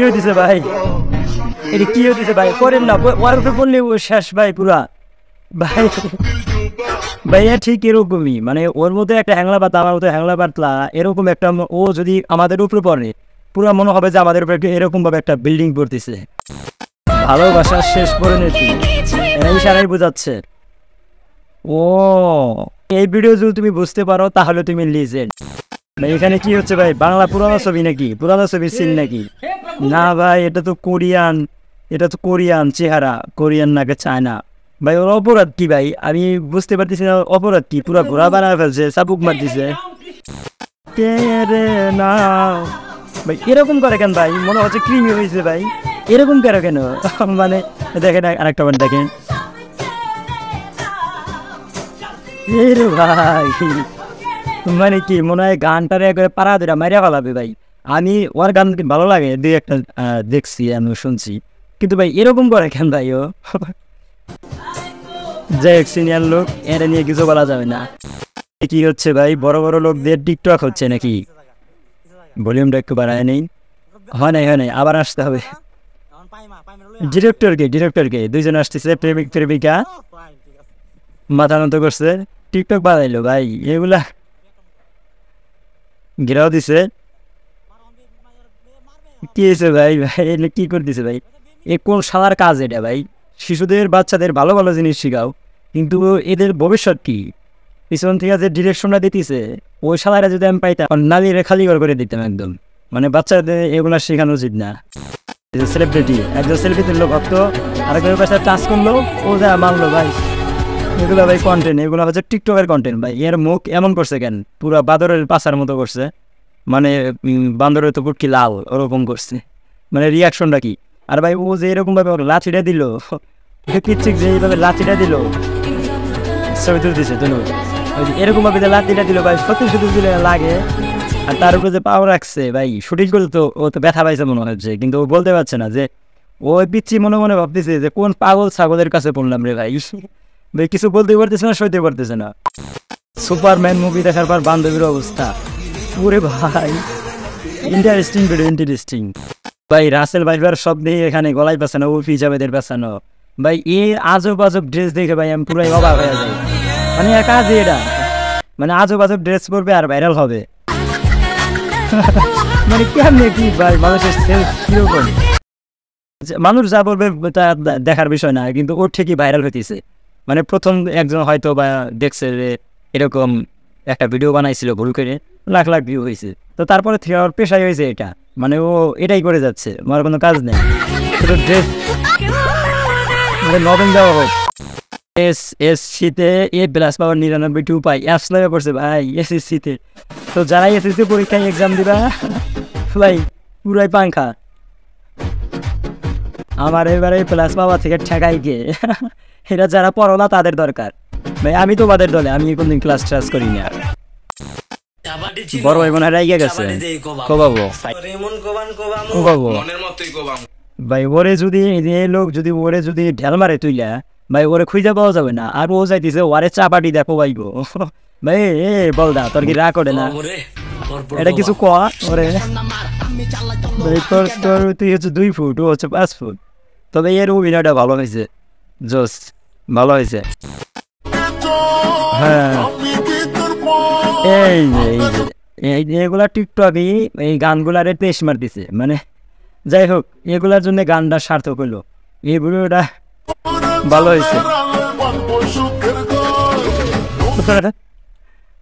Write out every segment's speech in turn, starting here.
হইতেছে ভাই? এটা কি হইতেছে ভাই? করেন না, ওর উপরে পড়লে ও শেষ ভাই পুরা ভাই। ভাইয়া ঠিক এরকমই, মানে ওর মধ্যে একটা হ্যাংলা পাতা, আমার মতো হ্যাংলা পাতলা, এরকম একটা ও যদি আমাদের উপরে পড়ে পুরা মনে হবে যে আমাদের উপরে এরকম ভাবে একটা বিল্ডিং পড়তেছে। ভালোবাসার শেষ পরিণতি এরাই সারাই বোঝাচ্ছে। ও এই ভিডিও যদি তুমি বুঝতে পারো তাহলে তুমি লিজেন্ড। এখানে কি হচ্ছে ভাই? বাংলা পুরানো ছবি নাকি? পুরানো ছবির সিন নাকি? না ভাই, এটা তো কোরিয়ান, এটা তো কোরিয়ান চেহারা, কোরিয়ান নাকি চায়না ভাই। ওর অপরাধ কি ভাই? আমি বুঝতে পারতেছি না অপরাধ কি। পুরা ঘোড়া বানায় ফেলছে, চাবুক মার দিছে না ভাই। এরকম করে কেন ভাই? মনে হচ্ছে ক্রিমি হয়েছে ভাই। এরকম করে কেন? মানে দেখেন আরেকটা বার দেখেন ভাই, মানে কি মনে হয় গানটারে একবারে পাড়া ধরে মারিয়া ফেলাবে ভাই। আমি ওর গান ভালো লাগে, দুই একটা দেখছি, আমি শুনছি, কিন্তু ভাই এরকম করে কেন ভাই? ও যে সিনিয়র লোক, এর নিয়ে কিছু বলা যাবে না। কি হচ্ছে ভাই? বড় বড় লোকদের টিকটক হচ্ছে নাকি? ভলিউমটা একটু বাড়ায় নেই। হয় নাই, আবার আসতে হবে। ডিরেক্টরকে দুইজন আসতেছে, প্রেমিক প্রেমিকা মাথা নত করছে, টিকটক বানাইলো ভাই। এগুলা ঘেরাও দিছে। কি হয়েছে ভাই? কি করতেছে ভাই? এ কোন শালার কাজ এটা ভাই? শিশুদের বাচ্চাদের ভালো ভালো জিনিস শিখাও, কিন্তু এদের ভবিষ্যৎ কি? পিছন থেকে যে ডিরেকশনটা দিতেছে, ওই শালারা যদি আমি পাইতাম নালিরে খালি করে দিতাম একদম। মানে বাচ্চাদের এগুলা শেখানো উচিত না। সেলিব্রিটি, একজন সেলিব্রিটির লোক ভক্ত আরেকজনের পাশে টাচ করলো, ও যা মানলো ভাই। এগুলো ভাই কন্টেন্ট, এগুলো হচ্ছে টিকটকের কন্টেন্ট ভাই। এর মুখ এমন করছে কেন? পুরা বাদরের পাছার মতো করছে, মানে বান্দরের তো পুটকি লাল ওরকম করছে। মানে রিয়াকশনটা কি? আর ভাই ও যে এরকম ভাবে লাঠিটা দিল, পিচ্ছিক যে এইভাবে লাঠিটা দিল, ছবি তুলে দিছে তো এরকম ভাবে যে লাঠিটা দিল ভাই, সত্যি দিলে লাগে। আর তার উপরে যে পাওয়ার রাখছে ভাই, শুটিং করলে তো ও তো ব্যথা পাইছে মনে হচ্ছে, কিন্তু ও বলতে পারছে না। যে ও পিচ্ছি মনে মনে ভাবতেছে যে কোন পাগল ছাগলের কাছে পড়লাম রে ভাই। ভাই কিছু বলতে পারতেছে না, সইতে পারতেছে না। সুপারম্যান মুভি দেখার পর বান্ধবীর অবস্থা, ওরে ভাই ইন্টারেস্টিং ভিডিও, ইন্টারেস্টিং ভাই। রাসেল ভাইবার সব দিয়ে এখানে গলায় পেছানো, উর্ফি জাভেদের পেছানো ভাই। এই আজব আজব ড্রেস দেখে ভাই আমি পুরাই অবাক হয়ে যাই। মানে কাজ এটা, মানে আজব আজব ড্রেস পরবে আর ভাইরাল হবে। মানে কেমনে কি ভাই? মানুষের সেলফ কিরকম? মানুষ যা বলবে তা দেখার বিষয় না, কিন্তু ওর ঠিকই ভাইরাল হইতেছে। মানে প্রথম একজন হয়তো বা দেখছে যে এরকম একটা ভিডিও বানাইছিল ভুল করে, লাখ লাখ ভিউ হয়েছে, তো তারপরে থেকে ওর পেশাই হয়েছে এটা। মানে ও এটাই করে যাচ্ছে, আমার কোনো কাজ নেই, শুধু ড্রেস। নবেন যাওয়া হোক এসএসসিতে এ প্লাস পাওয়ার 99 পাই, অ্যাপস লাগে পড়ছে ভাই এসএসসিতে। তো যারা এসএসসি পরীক্ষায় এক্সাম দিবা ভাই পুরাই পাংখা। আমার এবারে প্লাস পাওয়া থেকে ঠেকাই গিয়ে এটা যারা পড়ো না তাদের দরকার ভাই। আমি তোমাদের দলে, আমি কোনদিন ক্লাস ট্রাস করি না। বড় ভাই মনে হয় রাইগে গেছে, কোবাবো ভাই। ওরে যদি এই লোক যদি ওরে যদি ঢেল মারে তুইলা ভাই, ওরে খুঁজে পাওয়া যাবে না। আর ও যাইতেছে ওরে চাপাটি দেখো ভাই গো ভাই। এ বলদা তোর কি রাগ করে না? এটা কিছু ক ওরে ভাই। তোর তুই হচ্ছে 2 ফুট, ও হচ্ছে 5 ফুট। তবে এর অভিনয়টা ভালো হয়েছে, জোস ভালো হয়েছে। হ্যাঁ এই যে এগুলা টিকটকে এই গানগুলারে টেস্ট মারতেছে। মানে যাই হোক, এগুলার জন্য গানটা সার্থক হইলো, এই ভিডিওটা ভালো হয়েছে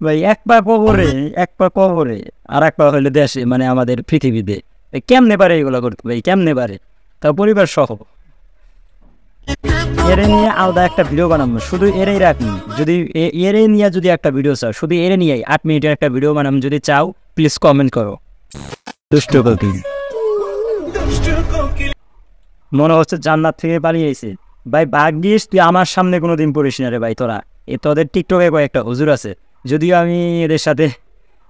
ভাই। এক পা কবরে আর এক পা হইলে দেশে, মানে আমাদের পৃথিবীতে। কেমনে পারে এগুলো করতে ভাই? কেমনে পারে? তাও পরিবার সহ। এরে নিয়ে আলাদা একটা ভিডিও বানাবো, শুধু এরেই রাখুন। যদি এরে নিয়ে যদি একটা ভিডিও চাও, শুধু এরে নিয়ে 8 মিনিটের একটা ভিডিও বানাবো যদি চাও, প্লিজ কমেন্ট করো। দুষ্ট কোকিল মনে হচ্ছে জান্নাত থেকে পালিয়েছে ভাই। ভাগ্যিস তুই আমার সামনে কোনোদিন পড়িস না রে ভাই। তোরা তোদের টিকটকে কয়েকটা হুজুর আছে, যদিও আমি এদের সাথে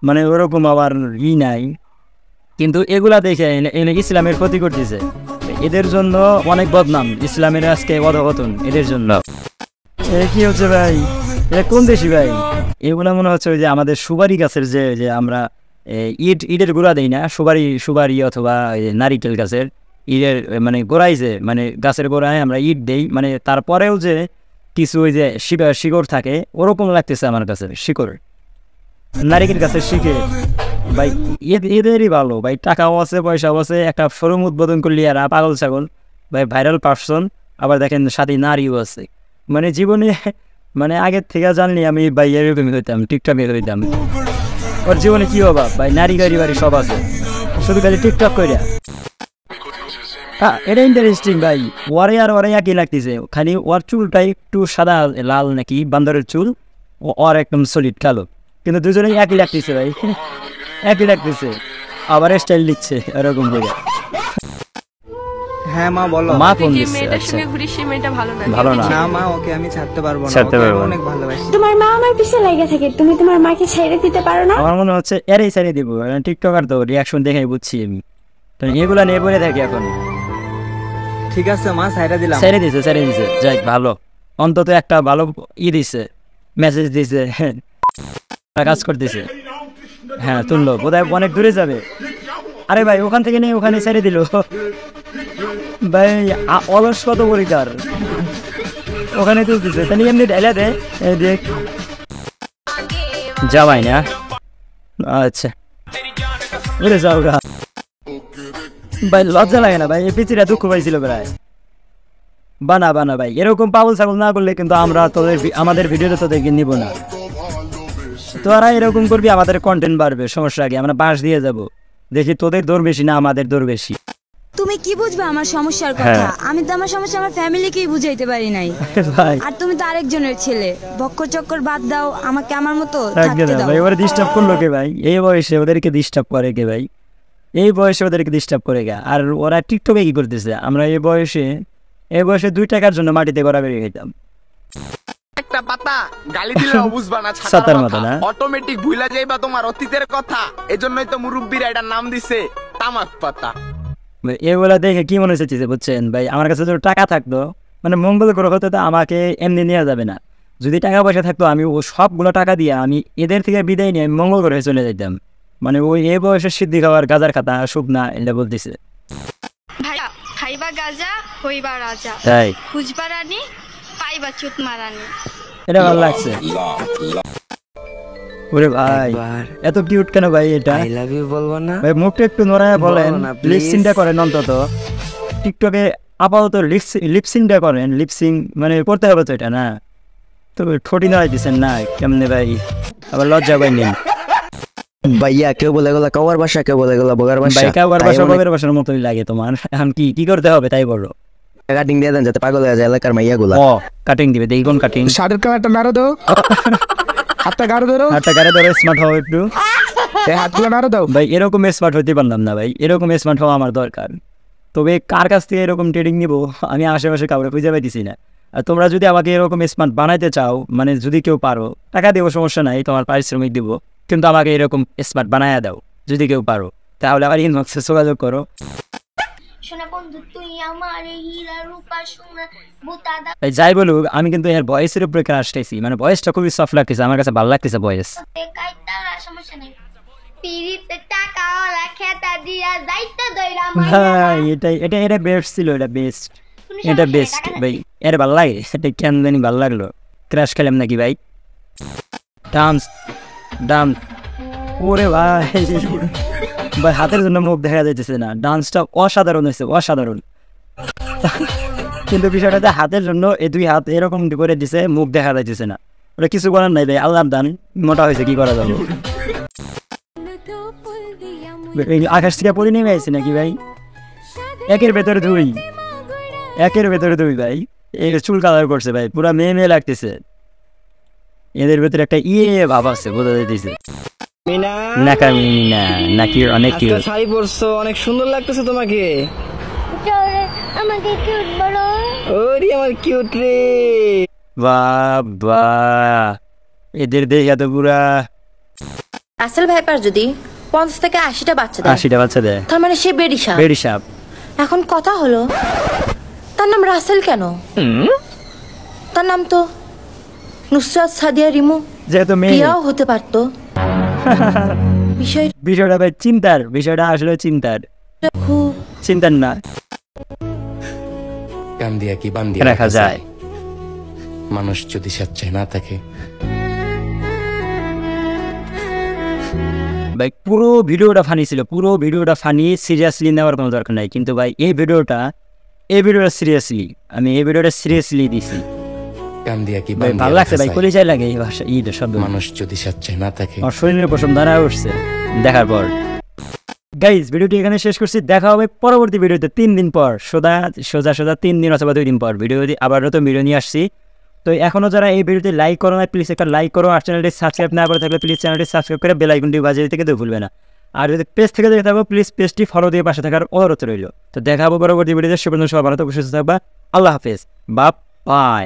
মানে ওরকম আবার নাই, কিন্তু এগুলা দেখে এনে ইসলামের ক্ষতি করতেছে। এদের জন্য অনেক বদনাম, ইসলামের আজকে অধপতন এদের জন্য। কি হচ্ছে ভাই? এটা কোন দেশি ভাই? এগুলা মনে হচ্ছে ওই যে আমাদের সুপারি গাছের যে আমরা ঈদের গুঁড়া দিই না, সুপারি অথবা নারিকেল গাছের ইটের মানে গোড়ায় যে মানে গাছের গোড়ায় আমরা ইট দেই মানে তারপরেও যে কিছু ওই যে শিকড় থাকে ওরকম লাগতেছে আমার কাছে শিকড় নারিকেল গাছের শিখে ভাই এদেরই ভালো ভাই টাকাও আছে পয়সাও আছে একটা শোরুম উদ্বোধন করলি আর পাগল ছাগল ভাই ভাইরাল পার্সন আবার দেখেন সাথে নারীও আছে মানে জীবনে মানে আগের থেকে জানলি আমি ভাই এরকমই হইতাম টিকটকে হইতাম ওর জীবনে কি অভাব ভাই নারী গাড়ি বাড়ি সব আছে শুধু খালি টিকটক করিয়া হ্যাঁ এটা ইন্টারেস্টিং ভাই ওরে একই লাগতেছে খালি ওর চুলটা একটু সাদা লাল নাকি বান্দরের চুল ওর একদম সলিড কালো কিন্তু দুজনেই একই লাগতেছে ভাই একই লাগতেছে আবার স্টাইল দিচ্ছে এরকম করে হ্যাঁ মা বলো মা তুই কোন যে দিচ্ছে মেয়েটার আচ্ছা সঙ্গে ঘুরিস সেই মেয়েটা ভালো না ভালো না না মা ওকে আমি ছাড়তে পারবো না ছাড়তে ওকে আমি পারবো না। অনেক ভালোবাসি তোমার মা আমার পিছে লাগা থাকে তুমি তোমার মাকে ছেড়ে দিতে পারো না আমার মনে হচ্ছে এরই ছেড়ে দিব টিকটকার তো রিয়াকশন দেখেই বুঝছি আমি তো এগুলা নিয়ে পড়ে থাকি এখন ঠিক আছে মা ছাইরা দিলাম ছেড়ে দিছে যাই ভালো অন্তত একটা ভালো দিছে মেসেজ দিছে কাজ করতেছে হ্যাঁ তুললো বোধহয় অনেক দূরে যাবে আরে ভাই ওখান থেকে নেই ওখানে ছেড়ে দিল ভাই অলস কত পরিকার ওখানে তুলতেছে তাহলে এমনি ঢেলে দে এই দেখ যাবাই না আচ্ছা উড়ে যাও গা ভাই লজ্জা লাগে না ভাই এই পিচিরা দুঃখ পাইছিল প্রায় বানা ভাই এরকম পাগল ছাগল না করলে কিন্তু আমরা তোদের আমাদের ভিডিওতে তোদেরকে নিব না তোরা এরকম করবি আমাদের কন্টেন্ট বাড়বে সমস্যা আগে আমরা বাস দিয়ে যাব দেখি তোদের দৌড় বেশি না আমাদের দৌড় বেশি তুমি কি বুঝবে আমার সমস্যার কথা আমি তো আমার সমস্যা আমার ফ্যামিলিকেই বুঝাইতে পারি নাই ভাই আর তুমি তো আরেকজনের ছেলে বক্কর চক্কর বাদ দাও আমাকে আমার মতো থাকতে একদম দাও ভাই ওরা ডিস্টার্ব করলো কে ভাই এই বয়সে ওদেরকে ডিস্টার্ব করে কে ভাই এই বয়সে ওদেরকে ডিস্টার্ব করে গে আর ওরা টিকটকে কি করতেছে আমরা এই বয়সে 2 টাকার জন্য মাটিতে গড়া বেরিয়ে খেতাম একটা পাতা গালি দিলে বুঝবা না ছাতার ছাতার মতো মতো না? না অটোমেটিক ভুলা যাইবা তোমার অতীতের কথা এজন্যই তো মুরব্বিরা এটার নাম দিছে তামাক পাতা এগুলা দেখে কি মনে হচ্ছে বুঝছেন ভাই আমার কাছে যদি টাকা থাকতো মানে মঙ্গল গ্রহ হতে তো আমাকে এমনি নেওয়া যাবে না যদি টাকা পয়সা থাকতো আমি ও সবগুলো টাকা দিয়ে আমি এদের থেকে বিদায় নিয়ে আমি মঙ্গল গ্রহে চলে যেতাম মানে ওই এই বয়সে সিদ্ধি খাওয়ার গাজার খাতা শুকনা এটা বলতেছে ভাইয়া খাইবা গাজা হইবা রাজা তাই খুঁজবা রানী পাইবা চুত মারানি এটা ভালো লাগছে ওরে ভাই এত কিউট কেন ভাই এটা আই লাভ ইউ বলবো না ভাই মুখটা একটু নড়ায় বলেন বলো না, please। লিপসিংটা করেন অন্তত টিকটকে আপাতত লিপসিংটা করেন লিপসিং মানে করতে হবে তো এটা না তো ঠোঁটি নড়াই দিচ্ছেন না কেমনে ভাই আবার লজ্জা পাই নেন ভাইয়া কেউ বলে গেলো কাওয়ার বাসা কেউ বলে গেলো বগার বাসা ভাই কাউয়ার বাসা বগের বাসার মতোই লাগে তোমার এখন কি করতে হবে তাই বলো কাটিং দিয়ে দেন যাতে পাগল হয়ে যায় এলাকার মাইয়া গুলা ও কাটিং দিবে দেখি কোন কাটিং শার্টের কালারটা নাড়ো দাও হাতটা গাড়ো ধরো হাতটা গাড়ি ধরে স্মার্ট হও একটু এই হাতগুলো নাড়ো দাও ভাই এরকম স্মার্ট হতে পারলাম না ভাই এরকম স্মার্ট হওয়া আমার দরকার তবে কার কাছ থেকে এরকম ট্রেনিং নিব আমি আশেপাশে কাউকে খুঁজে পাইতেছি না আর তোমরা যদি আমাকে এরকম স্মার্ট বানাইতে চাও মানে যদি কেউ পারো টাকা দেবো সমস্যা নাই তোমার পারিশ্রমিক দিব কিন্তু আমাকে এরকম স্মার্ট বানায়া দাও যদি কেউ পারো তাহলে আবার ইনবক্সে যোগাযোগ করো সোনা বন্ধু তুই আমার হীরা রূপা সোনা বুতাদা তাই যাই বলুক আমি কিন্তু এর ভয়েসের উপরে ক্রাশ খাইছি মানে ভয়েসটা খুবই সফট লাগতেছে আমার কাছে ভালো লাগতেছে ভয়েস কাইতারা সমস্যা নাই পিরিতে টাকা ওলা খেতা দিয়া যাইতে দইরা ভাই এটা বেস্ট ছিল এটা বেস্ট ভাই এর ভালো লাগে এটা কেন জানি ভালো লাগলো ক্রাশ খেলাম নাকি ভাই ডান্স ওরে ভাই ভাই হাতের জন্য মুখ দেখা যাইতেছে না ডান্সটা অসাধারণ হয়েছে অসাধারণ কিন্তু বিষয়টা হাতের জন্য এই 2 হাত এরকম করে দিছে মুখ দেখা যাইতেছে না ওটা কিছু করার নাই ভাই আল্লাহর দান মোটা হয়েছে কি করা যাবে আকাশ থেকে পড়ে নেমে আসছে নাকি ভাই একের ভেতরে দুই ভাই এই চুল কালার করছে ভাই পুরা মেয়ে লাগতেছে এদের ভেতরে একটা ভাব আছে বোঝা যাইতেছে মিনা নাকি অনেক আজকে শাড়ি পরছো অনেক সুন্দর লাগতেছে তোমাকে আমাকে কিউট বলো ওরে আমার কিউট রে বাবা এদের দেখে তো পুরা আসল ভাইপার যদি 50 থেকে 80টা বাচ্চা দেয় 80টা বাচ্চা দেয় তার মানে সে বেরিসা বেরিসাপ এখন কথা হলো তার নাম রাসেল কেন তার নাম তো নুসরাত সাদিয়া রিমু যেহেতু মেয়ে প্রিয়াও হতে পারতো বিষয়টা ভাই বিষয়টা আসলে চিন্তার খুব না কান দিয়া কি বান দিয়া রাখা যায়। মানুষ যদি স্বেচ্ছায় না থাকে। ভাই পুরো ভিডিওটা ফানি ছিল, পুরো ভিডিওটা ফানি, সিরিয়াসলি নেওয়ার কোনো দরকার নাই। কিন্তু ভাই এই ভিডিওটা সিরিয়াসলি আমি এই ভিডিওটা সিরিয়াসলি দিছি। কান দিয়া কি ভাই বান ভালো দিয়া লাগছে রাখা ভাই, যায়। কলিজায় লাগে এই ভাষা এইটা শব্দ। মানুষ যদি স্বেচ্ছায় না থাকে। আমার শরীরের পশম দাঁড়ায় উঠছে দেখার পর। গাইজ ভিডিওটি এখানে শেষ করছি, দেখা হবে পরবর্তী ভিডিওতে 3 দিন পর, সোজা 3 দিন অথবা 2 দিন পর ভিডিও আবারও তো ভিডিও নিয়ে আসছি। তো এখনও যারা এই ভিডিওতে লাইক করো না প্লিজ একটা লাইক করো, আর চ্যানেলটি সাবস্ক্রাইব না করে থাকলে প্লিজ চ্যানেলটি সাবস্ক্রাইব করে বেল আইকনটি বাজিয়ে দিতে কিন্তু ভুলবে না। আর যদি পেজ থেকে দেখে থাকো প্লিজ পেজটি ফলো দিয়ে পাশে থাকার অনুরোধ রইল। তো দেখা হবে পরবর্তী ভিডিওতে, সে পর্যন্ত সবাই ভালো থাকবে, সুস্থ থাকবা, আল্লাহ হাফেজ, বাই।